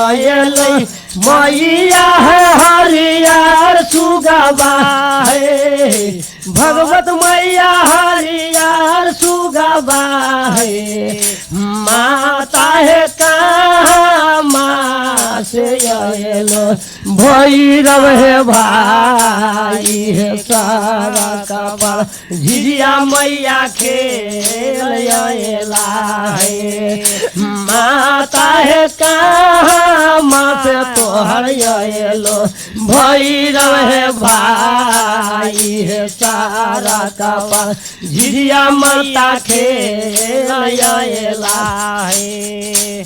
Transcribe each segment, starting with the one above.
अयलै मैया है हरियर सुगवा है भगवत मैया हरियर सुगवा है माता है कहाँ माँ से अयलो भैरव है भाई है सारा कबर झिझिया मैया खेल अयला है माता है कहाँ माँ से तोहर अयलो भैरव है भाई है सारा कबर झिझिया माता खेल अयला है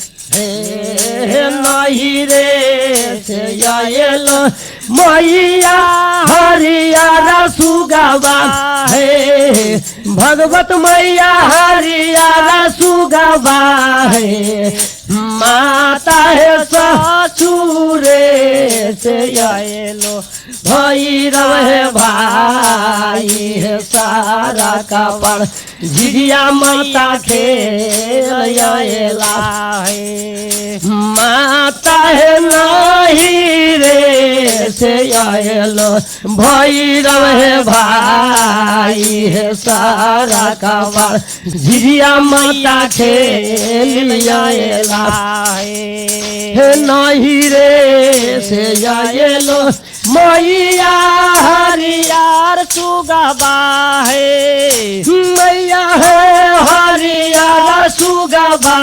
नहीं रे से अयलो मैया हरियर सुगवा है भगवत मैया हरियर सुगवा है माता है ससुरे से अयलो भैरव है भाई है सारा कबर झिझिया माता खेल अयला है माता है नहीं रे से अयलो भैरव है भाई है सारा कबर झिझिया माता खेल अयला है नहीं रे से अयलो मैया हरियर सुगवा है मैया है हरियर सुगवा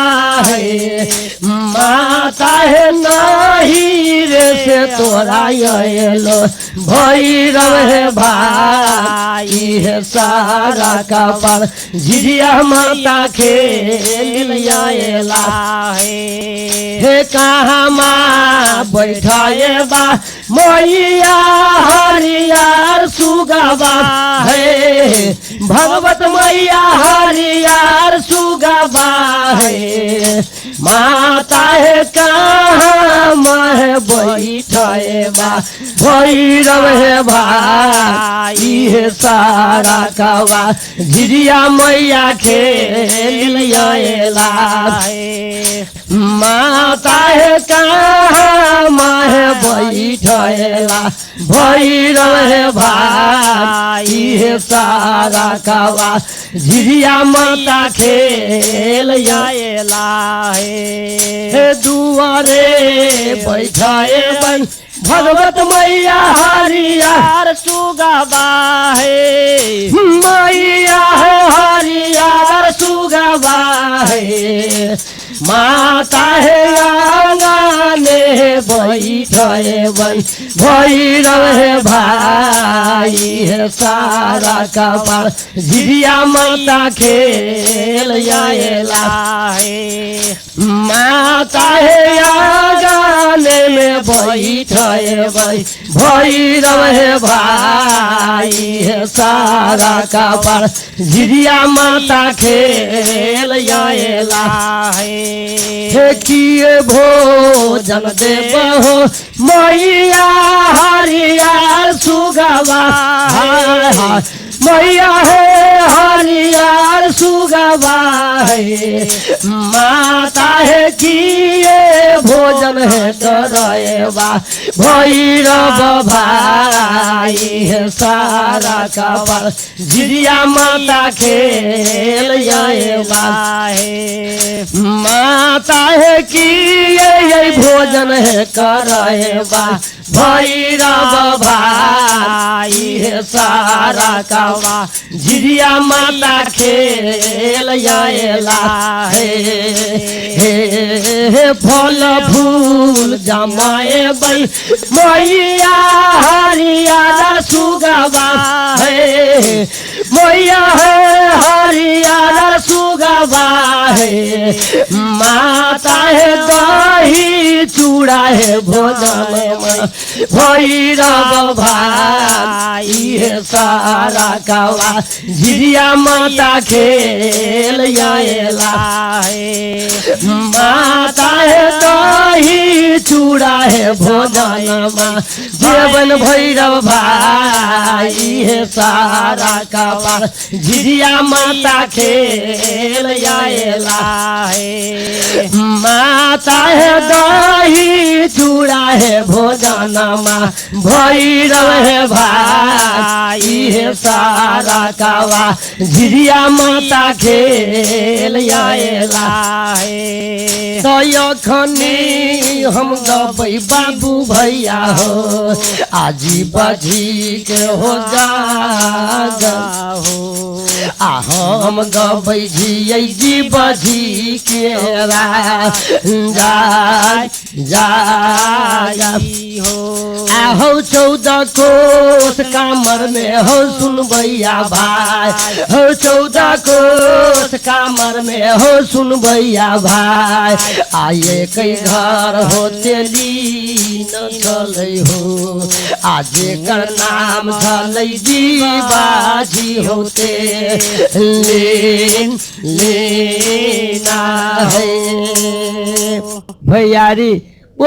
है माता है नहीं रे से तोरा अयलो भैरव है भाई है सारा कबर झिझिया माता खेल अयला है कहाँ माँ बैठाए बा मैया हरियर सुगवा है भगवत मैया हरियर सुगवा है माता है कहाँ मैं बैठाए बा भैरव है भाई है सारा कबा झिझिया मैया खेल अयला माता है कहाँ मैं बैठेला भैरव है भाई है सारा कबा झिझिया माता खेल अयला है दुआरे बैठाए बन भगवत मैया हरियर सुगवा है मैया है हरियर सुगवा है माता है आंगने बैठे बन भैरव है भाई है सारा कबर झिझिया माता खेल अयला है माता है आंगने में बैठे बन भैरव है भाई है सारा कबर झिझिया माता खेल अयला है किए भोजन देबहो मैया हरियर सुगवा मैया है हरियर सुगवा है माता है किए भोजन है डरेवा भैरव भाई है सारा कबर झिझिया माता खेल अयला है माता है किए भोजन है करेवा भैरव भाई है सारा कबा झिझिया माता खेल अयला है फल फूल जमाए बई मैया हरियर सुगवा है मैया है हरियर सुगवा है माता है दही चूड़ा है भोजन में भैरव भाई है सारा कबा झिझिया माता खेल अयला है माता है दही चूड़ा है भोजनमा जीवन भैरव भाई है सारा कबार झिझिया माता खेल आएला है माता है दही चूड़ा है भोजनमा भैरव है भाई है सारा कवा झिझिया माता खेल आएला है तो यखनी हम गबै बाबू भैया हो आजी बाजी के हो जा हो हम गबै झियै जी बाजी के हो 14 कोस कामर में हो सुन भैया भाई हो 14 कोस कामर में हो सुन भैया भाई आये कई घर होते लीन चलै हो आज कर नाम चलै जीवाजी होते लेना है भैयारी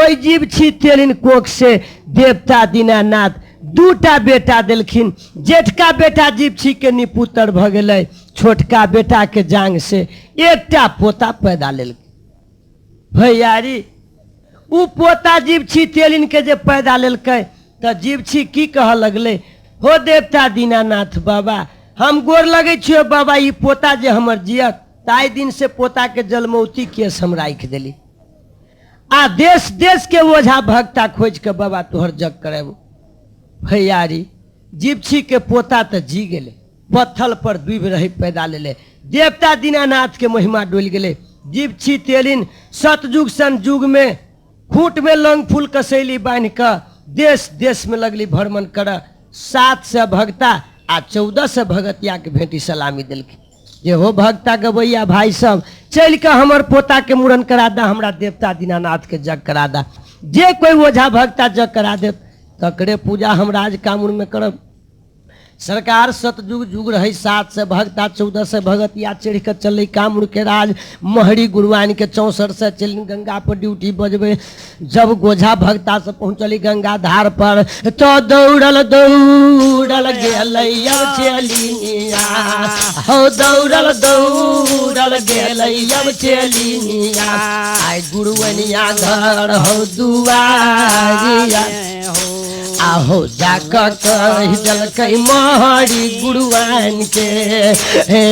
ओई जीव छी तेलिन कोख से देवता दीनानाथ दूटा बेटा देलखिन जेठका बेटा जीव छी के निपुत्र भ गेलै छोटका बेटा के जांग से एकटा पोता पैदा लेलकै भैयारी उ पोता जीव छी तेलिन के जे पैदा लेलकै त जीव छी की कह लगले हो देवता दीनानाथ बाबा हम गोर लगे छियो बाबा ई पोता जे हमर जियत ताई दिन से पोता के जलमौती केस हम राख देली आ देश देश के ओझा भक्ता खोज के बाबा तोहर जग करेबो भैयारी जीव छी के पोता तो जी गेले पत्थल पर दुब रही पैदा लेले देवता दीनानाथ के महिमा डोल गेले जीव छी तेलिन सतयुग सन युग में खूंट में लंग फूल कसैली बांध कर देश देश में लगली भ्रमण कर 7 से भक्ता आ 14 से भगतिया के भेंटी सलामी दिलखिन जे हो भक्ता गवैया भाई सब चल के हमर पोता के मूड़न करा दा हमरा देवता दीनानाथ के जग करा दा जे कोई ओझा भक्ता जग करा दे तकरे पूजा हम राज कामून में करब सरकार सतयुग युग रही 7 से भक्ता 14 से भगतिया चढ़ कर चल कामूर के राज महरी गुरुआन के 64 से चल गंगा पर ड्यूटी बजबे जब गोझा भक्ता से पहुंचली गंगा धार पर तो दौड़ल दौड़ल गेलैया चलिनिया हो दौड़ल दौड़ल गेलैया चलिनिया आई गुरुवनिया घर हो दुआरिया आहो जाकर कह दलकै महरी गुरुआन के हे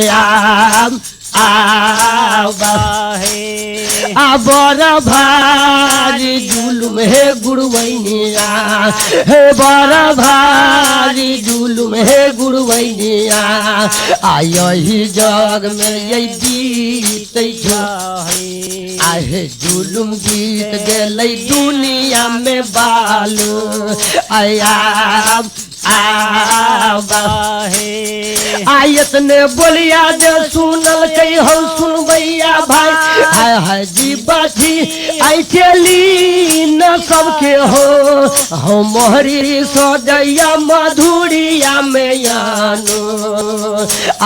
बड़ भारी जुलुम हे गुरुवैनिया हे बड़ भारी जुलुम हे गुरुवैनिया आ यही जग में यही बीतै आहे जुलुम गीत गेलै दुनिया में बालू आया आयत ने बोलिया जे सुनल कई हो सुनबैया भाई हाय हाय जी बाजी आई चली न सबके हो मोहरी सजैया मधुरिया में यानो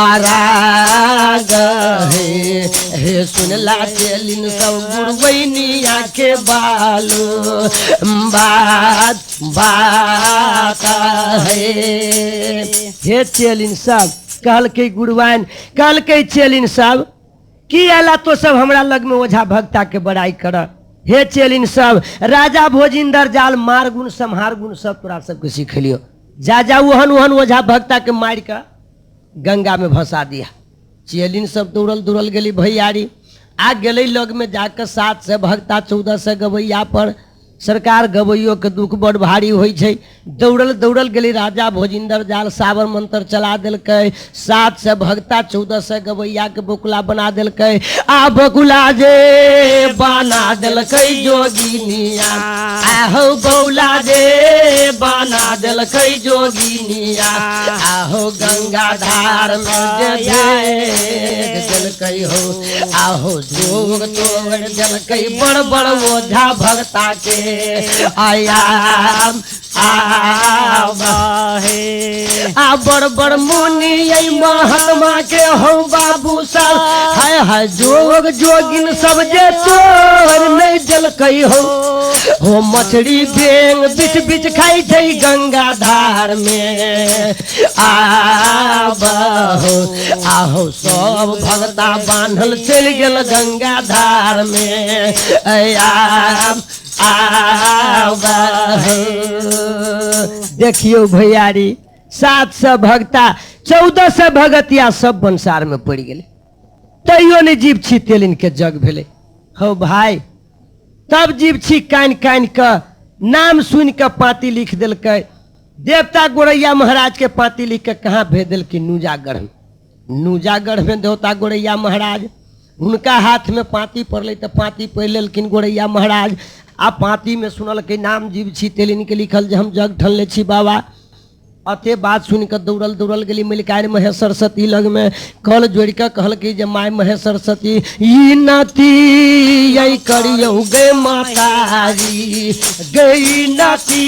आराग हे सुनला चलिन सब गुरुबैनिया के बालू बात बात हे चेलिन सब कहल के गुरुआन कहल के चेलिन सब की आला तो सब हमरा लग में ओझा भक्ता के बड़ाई कर हे चेलिन सब राजा भोजिंदर जाल मार गुण संहार गुण सब तोरा सबके सिखलियो जा जा ओहन ओहन ओझा भक्ता के मार कर गंगा में भसा दिया चेलिन सब दौड़ल दौड़ल गेली भैयारी आ गए लग में जाकर 7 से भक्ता 14 से गवैया पर सरकार गवैयो के दुख बड़ भारी होइ छै दौड़ल दौड़ल गेली राजा भोजिंदर जाल साबर मंत्र चला दिलकै 7 से भक्ता 14 से गवैया के बकुला बना दिलकै आ बकुला जे बना दिलकै जोगिनिया आहो बौला जे बना दिलकै जोगिनिया आहो गंगा धार में जे दिलकै हो आहो जोग तोड़ दिलकै बड़ बड़ ओझा भक्ता के आया आ बड़ बड़ मुनि महात्मा के हो बाबू साहब हाय हाय हाय जोग जोगिन सब जे तोर नहीं जल कई हो मछली बेंग बिच बिच खाई छै गंगा धार में आहो सब भगता बांधल चल गेल गंगा धार में देखियो भैयारी 700 भगता 1400 भगतिया सब संसार में पड़ गए तैयो नहीं जीव छितेलिन के जग भेले हो भाई। तब जीव छी कान कान के नाम सुन के पाती लिख दिल के देवता गोरैया महाराज के पाती लिख के कहाँ भेज दिल कि नूजागढ़ में देवता गोरैया महाराज उनका हाथ में पाती पड़ल तो पाती पढ़ लेकिन गोरैया महाराज आ पाती में सुनल के नाम जीव छी तेलिन के लिखल जे हम जग ठनले छी बाबा। अते बात सुन कर दौड़ल गली मलिकार महेश सरस्वती लग में कल जोड़ के कहल कि जे माय महेश सरस्वती ई नाती यही करियो गे मातारी गई नाती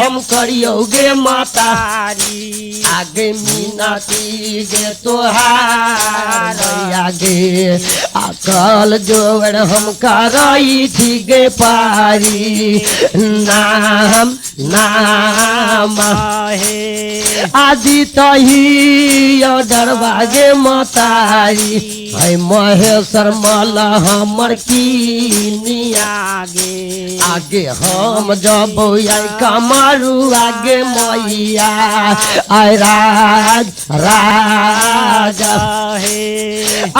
हम करियो गे मातारी आगे मीनाती गे तोहार आगे अकल जोड़ हम करई थी गे पारी नाम नाम आदि तही दरवाजे मतारी है महेश्वर माला हमर की आगे आगे हम जब कमारू आगे मैया आय राज राजा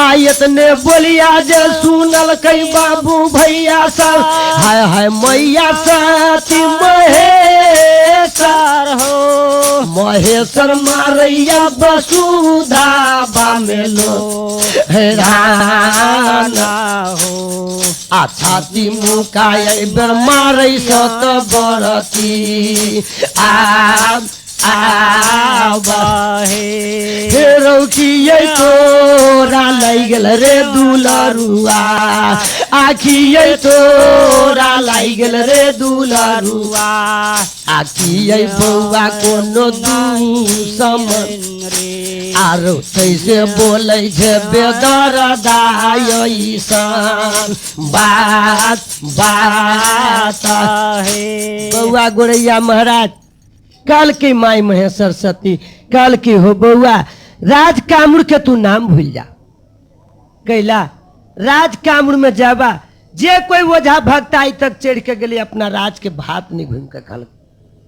आयत ने बोलिया जे सुनल कई बाबू भैया सब हाय हाय मैया सती महेश्वर हो महेश्वर मारैया बसुधा बामेलो हैराना हो आ छाती मुकाय बेर मारै सत बरती रौकिये तोरा लाई गेल रे दुलरुआ आखिये तोरा लाई गेल रे दुलरुआ आखिये बौआ कोनो दुश्मन रे आरो तैसे बोलै छै बेदरदाय ईशान बात बात है बौआ गोरैया महाराज काल के माई महेश सरस्वती काल के हो बउआ राज कामुर के तू नाम भूल जा कैला राज कामुर में जाबा जे कोई ओझा भक्त आई तक चढ़ के गली अपना राज के भात नहीं घूम के खल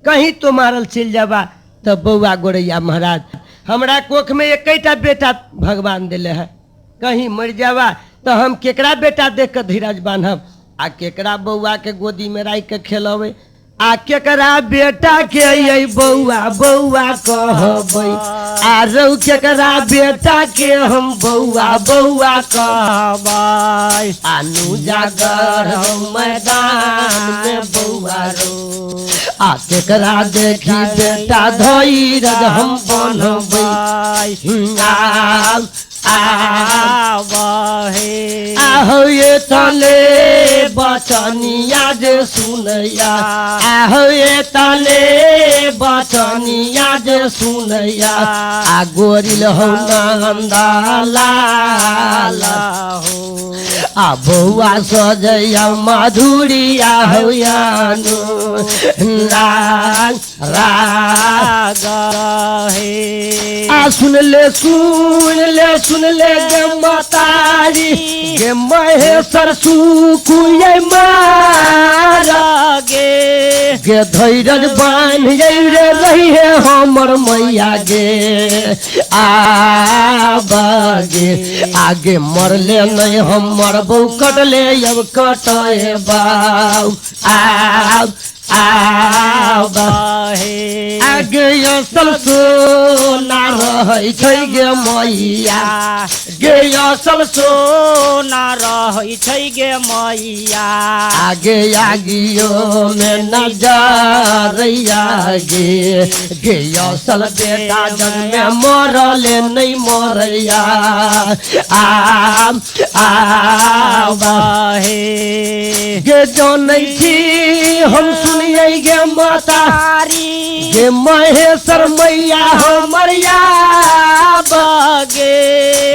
कहीं तो मारल चल जाबा तब बउआ गोरैया महाराज हमरा कोख में एकटा बेटा भगवान दिले है कहीं मर जाबा तो हम केकरा बेटा देख के धीरज बांधब आ केकरा बउआ के गोदी में राख के खेलबे आ केकरा बेटा के ये बउआ बउआ कहबै आ रौ केकरा बेटा के हम बउआ बउआ कहबै आनु जागर मैदान में बउआ रो आ केकरा देखी बेटा धैर्य हम बनबै आहो ये तले बचनिया जे सुनैया आहो ये तले बचनिया जे सुनैया आ गोरिल हो नंदा लाला हो आ बउआ सजैया मधुरिया हो यानु राग राग है आ सुन ले गे मतारी गे महेश्वर सुकुये मारा गे धैर्य बांध रे रही है हमर मैया गे आगे आगे मरले नहीं हम मरबो कटले अब कटे बाऊ आगे असल सोना रहै छै गे मैया गे असल सोना रहै छै गे मैया आगे आगियो में नजरैया गे गे असल बेटा जग में मरले नहीं मरैया गे जानै छी हम सुनिए गे मतारी गे महेश्वर मैया हमर याद गे